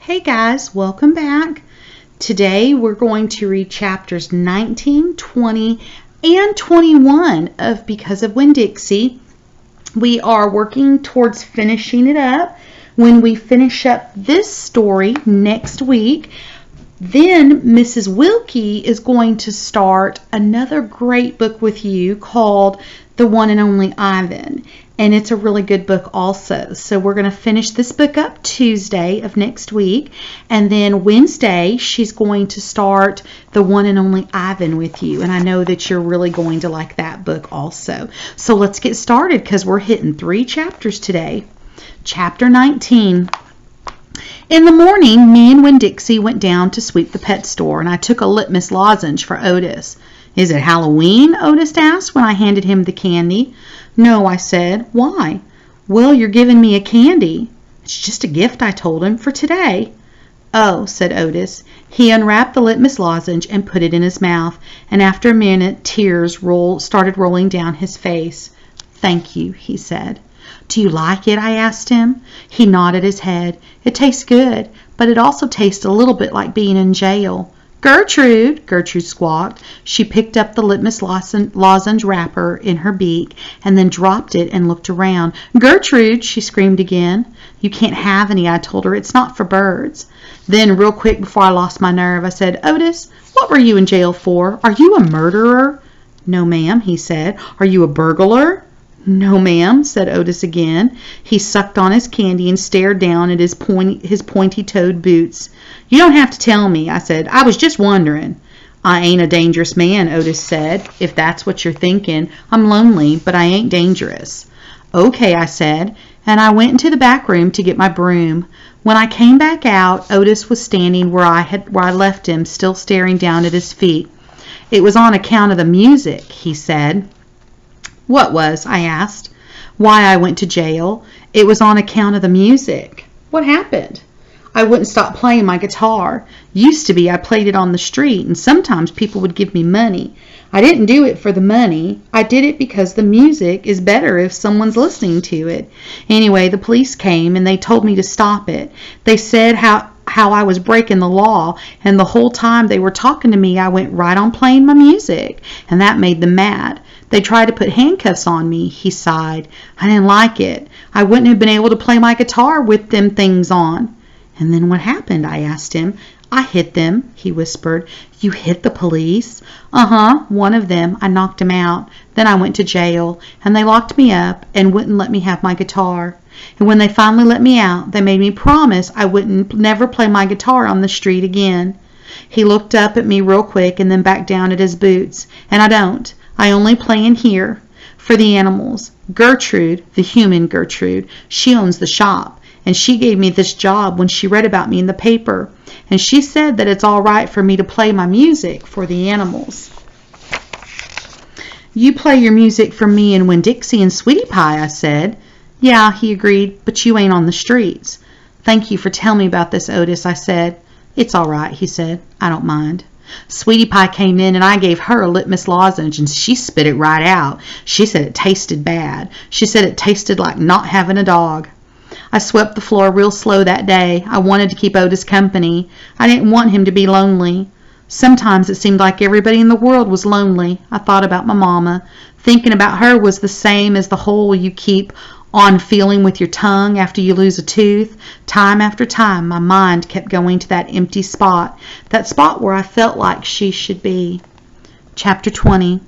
Hey guys, welcome back. Today we're going to read chapters 19, 20, and 21 of Because of Winn-Dixie. We are working towards finishing it up. When we finish up this story next week, then Mrs. Wilkie is going to start another great book with you called The One and Only Ivan. And it's a really good book also. So we're going to finish this book up Tuesday of next week. And then Wednesday, she's going to start The One and Only Ivan with you. And I know that you're really going to like that book also. So let's get started because we're hitting 3 chapters today. Chapter 19. In the morning, me and Winn-Dixie went down to sweep the pet store, and I took a litmus lozenge for Otis. Is it Halloween? Otis asked when I handed him the candy. No, I said. Why? Well, you're giving me a candy. It's just a gift, I told him, for today. Oh, said Otis. He unwrapped the litmus lozenge and put it in his mouth, and after a minute, tears started rolling down his face. Thank you, he said. Do you like it? I asked him. He nodded his head. It tastes good, but it also tastes a little bit like being in jail. Gertrude squawked. She picked up the litmus lozenge wrapper in her beak and then dropped it and looked around. Gertrude, she screamed again. You can't have any, I told her. It's not for birds. Then, real quick before I lost my nerve, I said, Otis, what were you in jail for? Are you a murderer? No, ma'am, he said. Are you a burglar? No, ma'am, said Otis again. He sucked on his candy and stared down at his pointy-toed boots. You don't have to tell me, I said. I was just wondering. I ain't a dangerous man, Otis said. If that's what you're thinking. I'm lonely, but I ain't dangerous. Okay, I said, and I went into the back room to get my broom. When I came back out, Otis was standing where I left him, still staring down at his feet. It was on account of the music, he said. What was? I asked. Why I went to jail. It was on account of the music. What happened? I wouldn't stop playing my guitar. Used to be I played it on the street, and sometimes people would give me money. I didn't do it for the money. I did it because the music is better if someone's listening to it. Anyway, the police came, and they told me to stop it. They said how I was breaking the law, and the whole time they were talking to me, I went right on playing my music, and that made them mad. They tried to put handcuffs on me, he sighed. I didn't like it. I wouldn't have been able to play my guitar with them things on. And then what happened? I asked him. I hit them, he whispered. You hit the police? Uh-huh, one of them. I knocked him out. Then I went to jail, and they locked me up and wouldn't let me have my guitar. And when they finally let me out, they made me promise I wouldn't never play my guitar on the street again. He looked up at me real quick and then back down at his boots. And I don't. I only play in here for the animals. Gertrude, the human Gertrude, she owns the shop, and she gave me this job when she read about me in the paper, and she said that it's all right for me to play my music for the animals. You play your music for me and Winn-Dixie and Sweetie Pie, I said. Yeah, he agreed, but you ain't on the streets. Thank you for telling me about this, Otis, I said. It's all right, he said. I don't mind. Sweetie Pie came in and I gave her a litmus lozenge and she spit it right out. She said it tasted bad. She said it tasted like not having a dog. I swept the floor real slow that day. I wanted to keep Otis company. I didn't want him to be lonely. Sometimes it seemed like everybody in the world was lonely. I thought about my mama. Thinking about her was the same as the hole you keep on feeling with your tongue after you lose a tooth. Time after time, my mind kept going to that empty spot, that spot where I felt like she should be. Chapter 20.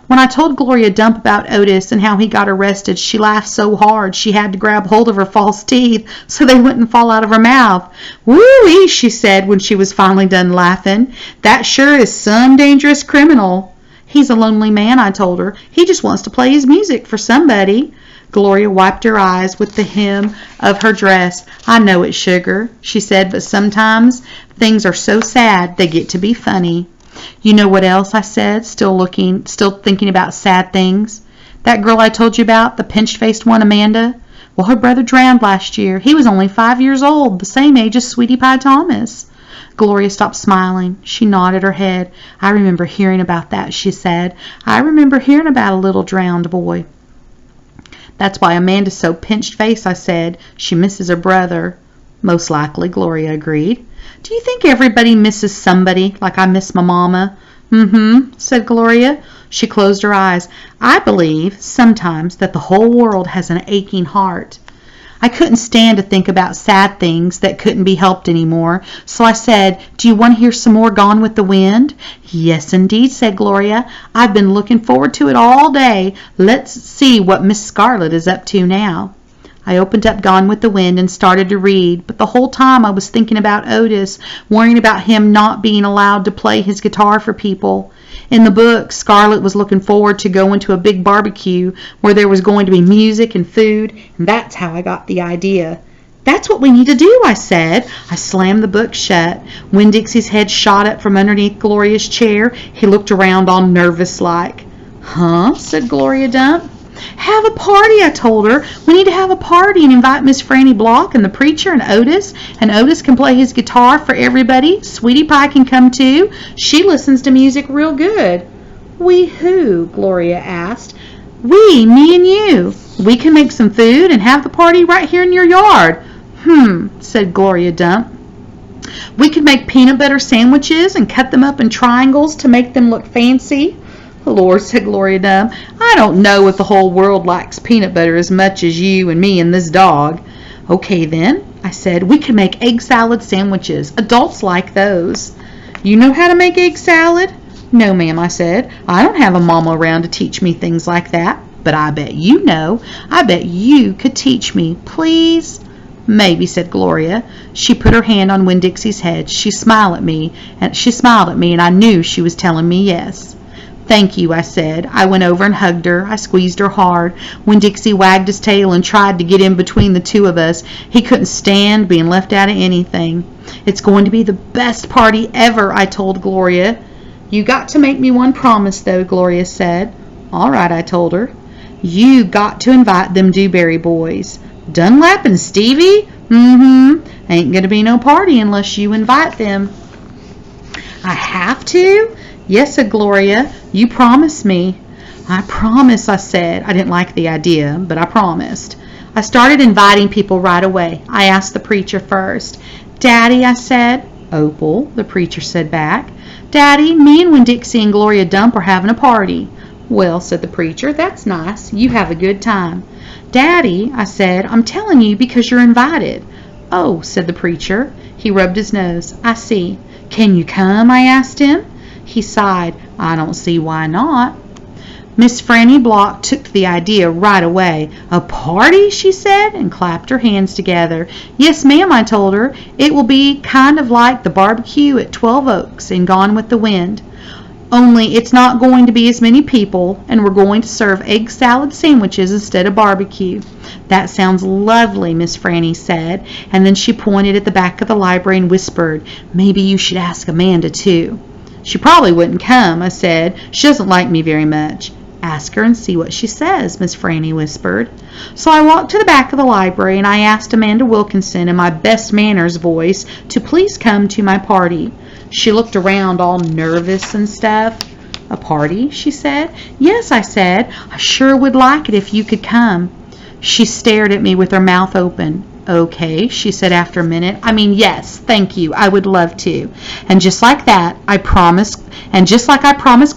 When I told Gloria Dump about Otis and how he got arrested, she laughed so hard she had to grab hold of her false teeth so they wouldn't fall out of her mouth. Woo-wee, she said when she was finally done laughing. That sure is some dangerous criminal. He's a lonely man, I told her. He just wants to play his music for somebody. Gloria wiped her eyes with the hem of her dress. I know it, sugar, she said, but sometimes things are so sad they get to be funny. You know what else? I said, still thinking about sad things. That girl I told you about, the pinched-faced one, Amanda. Well, her brother drowned last year. He was only 5 years old, the same age as Sweetie Pie Thomas. Gloria stopped smiling. She nodded her head. I remember hearing about that, she said. I remember hearing about a little drowned boy. That's why Amanda's so pinched-faced, I said. She misses her brother. Most likely, Gloria agreed. Do you think everybody misses somebody like I miss my mama? Mm-hmm, said Gloria. She closed her eyes. I believe sometimes that the whole world has an aching heart. I couldn't stand to think about sad things that couldn't be helped anymore, so I said, do you want to hear some more Gone with the Wind? Yes, indeed, said Gloria. I've been looking forward to it all day. Let's see what Miss Scarlet is up to now. I opened up Gone with the Wind and started to read, but the whole time I was thinking about Otis, worrying about him not being allowed to play his guitar for people. In the book, Scarlet was looking forward to going to a big barbecue where there was going to be music and food, and that's how I got the idea. That's what we need to do, I said. I slammed the book shut. Winn-Dixie's head shot up from underneath Gloria's chair. He looked around all nervous-like. Huh? Said Gloria Dump. Have a party, I told her. We need to have a party and invite Miss Franny Block and the preacher and Otis can play his guitar for everybody. Sweetie Pie can come too. She listens to music real good. We who? Gloria asked. We, me and you. We can make some food and have the party right here in your yard. Said Gloria Dump. We could make peanut butter sandwiches and cut them up in triangles to make them look fancy. Lord, said Gloria Dump, I don't know if the whole world likes peanut butter as much as you and me and this dog. Okay then, I said, we can make egg salad sandwiches. Adults like those. You know how to make egg salad? No, ma'am, I said. I don't have a mama around to teach me things like that. But I bet you know. I bet you could teach me, please. Maybe, said Gloria. She put her hand on Winn-Dixie's head. She smiled at me, and I knew she was telling me yes. Thank you, I said. I went over and hugged her. I squeezed her hard. Winn-Dixie wagged his tail and tried to get in between the two of us. He couldn't stand being left out of anything. It's going to be the best party ever, I told Gloria. You got to make me one promise, though, Gloria said. All right, I told her. You got to invite them Dewberry boys. Dunlap and Stevie? Ain't gonna be no party unless you invite them. I have to? Yes, said Gloria. You promised me. I promise, I said. I didn't like the idea, but I promised. I started inviting people right away. I asked the preacher first. Daddy, I said. Opal, the preacher said back. Daddy, me and Winn-Dixie and Gloria Dump are having a party. Well, said the preacher, that's nice. You have a good time. Daddy, I said, I'm telling you because you're invited. Oh, said the preacher. He rubbed his nose. I see. Can you come? I asked him. He sighed. I don't see why not. Miss Franny Block took the idea right away. A party, she said, and clapped her hands together. Yes, ma'am, I told her. It will be kind of like the barbecue at 12 Oaks in Gone with the Wind. Only it's not going to be as many people, and we're going to serve egg salad sandwiches instead of barbecue. That sounds lovely, Miss Franny said, and then she pointed at the back of the library and whispered, maybe you should ask Amanda too. She probably wouldn't come, I said. She doesn't like me very much. Ask her and see what she says, Miss Franny whispered. So I walked to the back of the library and I asked Amanda Wilkinson in my best manners voice to please come to my party. She looked around all nervous and stuff. A party, she said. Yes, I said. I sure would like it if you could come. She stared at me with her mouth open. Okay, she said after a minute. I mean, yes, thank you. I would love to. And just like that, I promised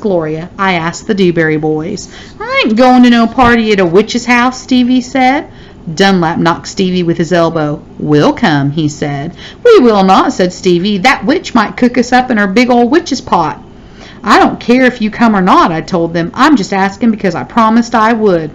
Gloria, I asked the Dewberry boys. I ain't going to no party at a witch's house, Stevie said. Dunlap knocked Stevie with his elbow. We'll come, he said. We will not, said Stevie. That witch might cook us up in her big old witch's pot. I don't care if you come or not, I told them. I'm just asking because I promised I would.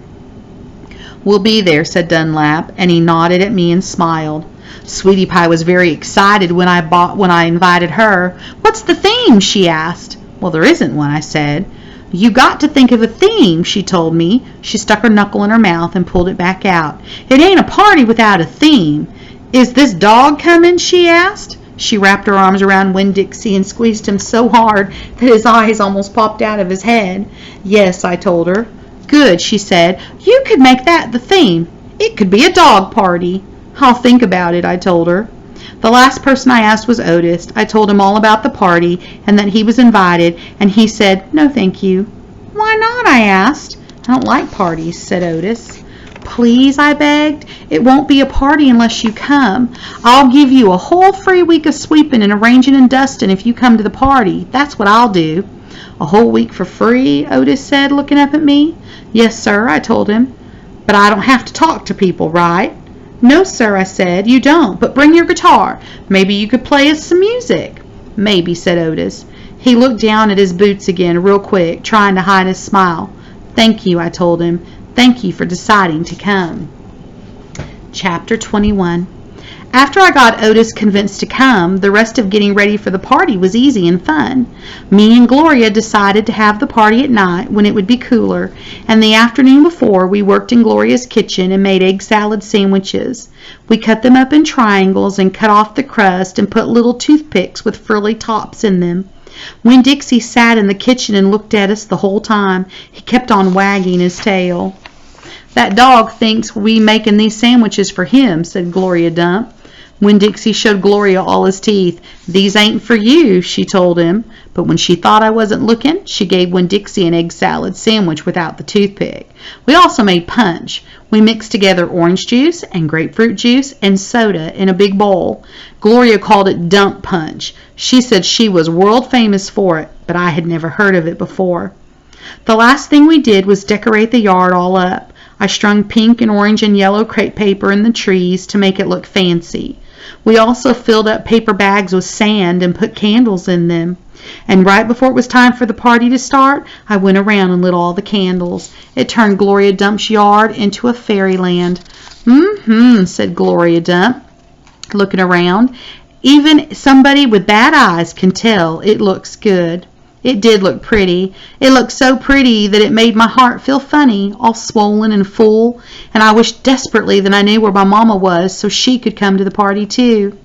We'll be there, said Dunlap, and he nodded at me and smiled. Sweetie Pie was very excited when I invited her. What's the theme? She asked. Well, there isn't one, I said. You got to think of a theme, she told me. She stuck her knuckle in her mouth and pulled it back out. It ain't a party without a theme. Is this dog coming? She asked. She wrapped her arms around Winn-Dixie and squeezed him so hard that his eyes almost popped out of his head. Yes, I told her. Good, she said. You could make that the theme. It could be a dog party. I'll think about it, I told her. The last person I asked was Otis. I told him all about the party and that he was invited, and he said, no, thank you. Why not? I asked. I don't like parties, said Otis. Please, I begged. It won't be a party unless you come. I'll give you a whole free week of sweeping and arranging and dusting if you come to the party. That's what I'll do. A whole week for free, Otis said, looking up at me. Yes, sir, I told him. But I don't have to talk to people, right? No, sir, I said, you don't, but bring your guitar. Maybe you could play us some music. Maybe, said Otis. He looked down at his boots again real quick, trying to hide his smile. Thank you, I told him. Thank you for deciding to come. Chapter 21. After I got Otis convinced to come, the rest of getting ready for the party was easy and fun. Me and Gloria decided to have the party at night when it would be cooler, and the afternoon before we worked in Gloria's kitchen and made egg salad sandwiches. We cut them up in triangles and cut off the crust and put little toothpicks with frilly tops in them. Winn-Dixie sat in the kitchen and looked at us the whole time. He kept on wagging his tail. That dog thinks we making these sandwiches for him, said Gloria Dump. Winn-Dixie showed Gloria all his teeth. These ain't for you, she told him. But when she thought I wasn't looking, she gave Winn-Dixie an egg salad sandwich without the toothpick. We also made punch. We mixed together orange juice and grapefruit juice and soda in a big bowl. Gloria called it dump punch. She said she was world famous for it, but I had never heard of it before. The last thing we did was decorate the yard all up. I strung pink and orange and yellow crepe paper in the trees to make it look fancy. We also filled up paper bags with sand and put candles in them. And right before it was time for the party to start, I went around and lit all the candles. It turned Gloria Dump's yard into a fairyland. Said Gloria Dump, looking around. Even somebody with bad eyes can tell it looks good. It did look pretty. It looked so pretty that it made my heart feel funny, all swollen and full, and I wished desperately that I knew where my mama was so she could come to the party too.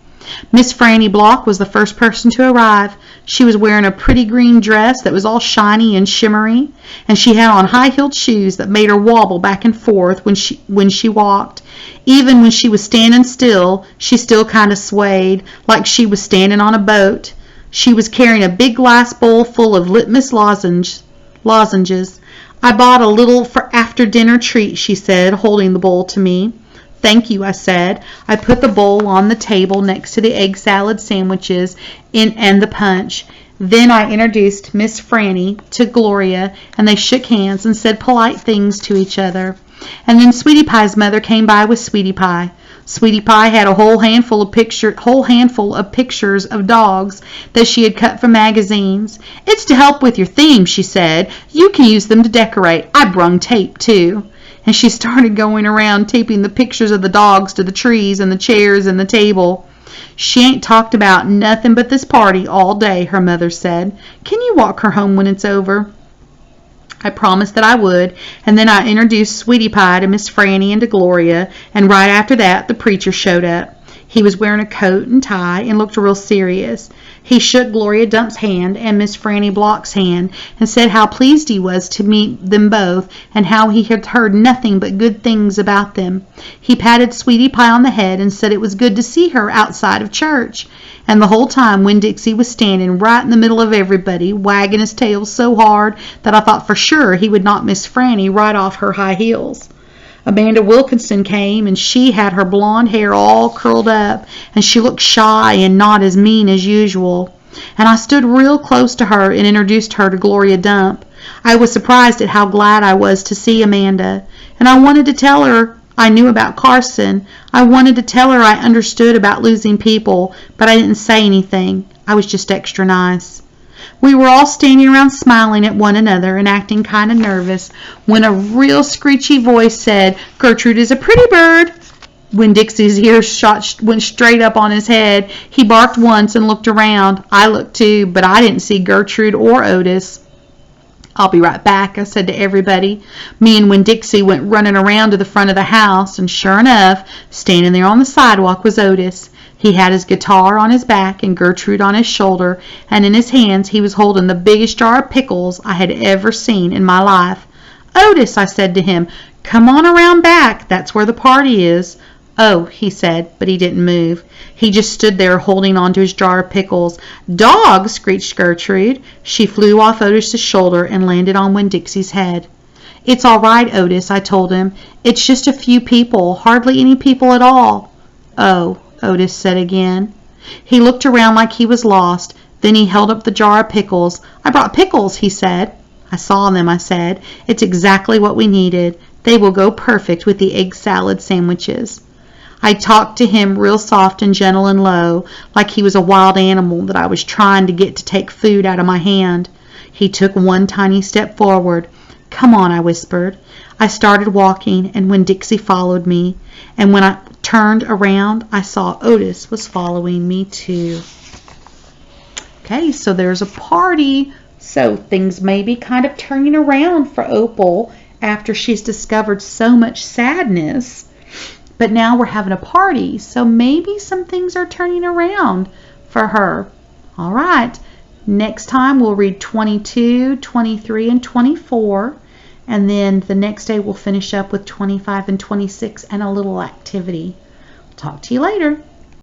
Miss Franny Block was the first person to arrive. She was wearing a pretty green dress that was all shiny and shimmery, and she had on high-heeled shoes that made her wobble back and forth when she walked. Even when she was standing still, she still kind of swayed, like she was standing on a boat. She was carrying a big glass bowl full of litmus lozenges. I bought a little for after-dinner treat, she said, holding the bowl to me. Thank you, I said. I put the bowl on the table next to the egg salad sandwiches and the punch. Then I introduced Miss Franny to Gloria, and they shook hands and said polite things to each other. And then Sweetie Pie's mother came by with Sweetie Pie. Sweetie Pie had a whole handful of pictures of dogs that she had cut from magazines. It's to help with your theme, she said. You can use them to decorate. I brung tape, too. And she started going around taping the pictures of the dogs to the trees and the chairs and the table. She ain't talked about nothing but this party all day, her mother said. Can you walk her home when it's over? I promised that I would, and then I introduced Sweetie Pie to Miss Franny and to Gloria, and right after that the preacher showed up. He was wearing a coat and tie and looked real serious. He shook Gloria Dump's hand and Miss Franny Block's hand and said how pleased he was to meet them both and how he had heard nothing but good things about them. He patted Sweetie Pie on the head and said it was good to see her outside of church. And the whole time Winn-Dixie was standing right in the middle of everybody, wagging his tail so hard that I thought for sure he would knock Miss Franny right off her high heels. Amanda Wilkinson came, and she had her blonde hair all curled up, and she looked shy and not as mean as usual. And I stood real close to her and introduced her to Gloria Dump. I was surprised at how glad I was to see Amanda, and I wanted to tell her I knew about Carson. I wanted to tell her I understood about losing people, but I didn't say anything. I was just extra nice. We were all standing around smiling at one another and acting kind of nervous when a real screechy voice said, "Gertrude is a pretty bird." Winn-Dixie's ears went straight up on his head. He barked once and looked around. I looked too, but I didn't see Gertrude or Otis. "I'll be right back," I said to everybody. Me and Winn-Dixie went running around to the front of the house, and sure enough, standing there on the sidewalk was Otis. He had his guitar on his back and Gertrude on his shoulder, and in his hands he was holding the biggest jar of pickles I had ever seen in my life. "Otis," I said to him, "come on around back. That's where the party is." "Oh," he said, but he didn't move. He just stood there holding on to his jar of pickles. "Dog!" screeched Gertrude. She flew off Otis's shoulder and landed on Winn-Dixie's head. "It's all right, Otis," I told him. "It's just a few people, hardly any people at all." "Oh," Otis said again. He looked around like he was lost. Then he held up the jar of pickles. "I brought pickles," he said. "I saw them," I said. "It's exactly what we needed. They will go perfect with the egg salad sandwiches." I talked to him real soft and gentle and low, like he was a wild animal that I was trying to get to take food out of my hand. He took one tiny step forward. "Come on," I whispered. I started walking, and Winn-Dixie followed me. And when I turned around, I saw Otis was following me too. Okay, so there's a party. So things may be kind of turning around for Opal after she's discovered so much sadness. But now we're having a party, so maybe some things are turning around for her. All right, next time we'll read 22, 23, and 24. And then the next day we'll finish up with 25 and 26 and a little activity. Talk to you later.